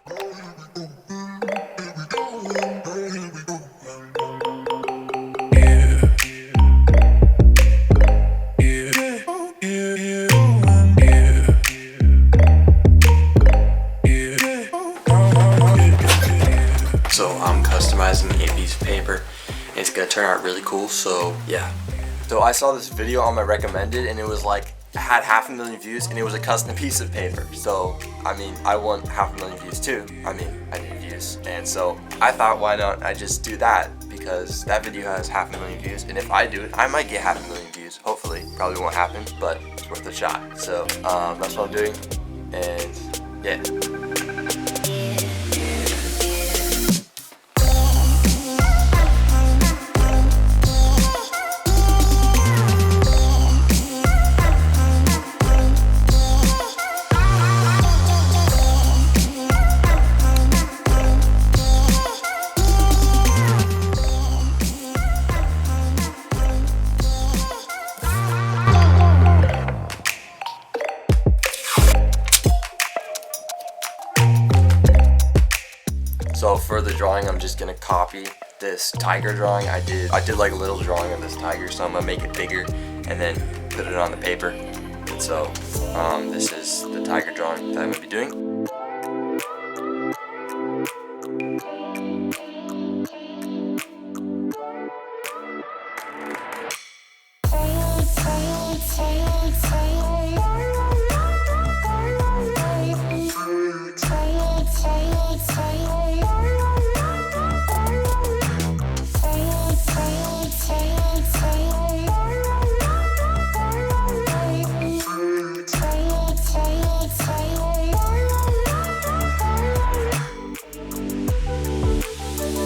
So I'm customizing a piece of paper. It's gonna turn out really cool, so yeah. So I saw this video on my recommended and it was like, it had 500,000 views and it was a custom piece of paper. So, I mean, I want 500,000 views too. I mean, I need views. And so I thought, why not I just do that? Because that video has 500,000 views, and if I do it, I might get 500,000 views. Hopefully, probably won't happen, but it's worth a shot. So that's what I'm doing, and yeah. So for the drawing, I'm just gonna copy this tiger drawing. I did like a little drawing of this tiger, so I'm gonna make it bigger and then put it on the paper. And so this is the tiger drawing that I'm gonna be doing.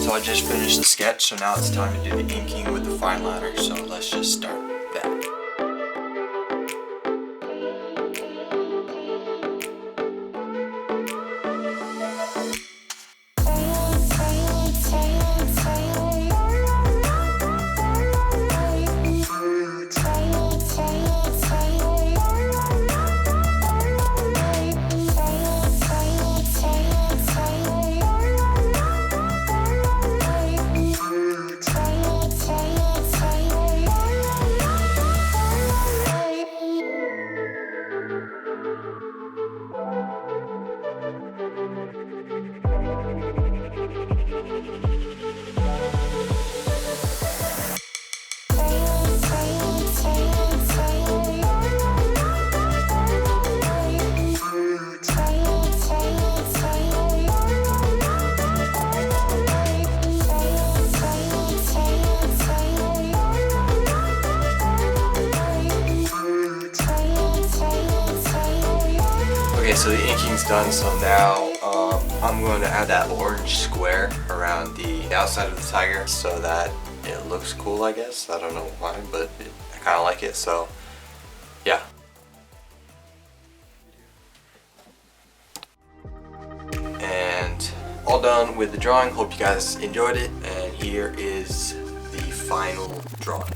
So I just finished the sketch, so now it's time to do the inking with the fine liner, so let's just start that. Okay, so the inking's done, so now I'm going to add that orange square around the outside of the tiger so that it looks cool, I guess. I don't know why, but I kind of like it, so yeah. And all done with the drawing. Hope you guys enjoyed it, and here is the final drawing.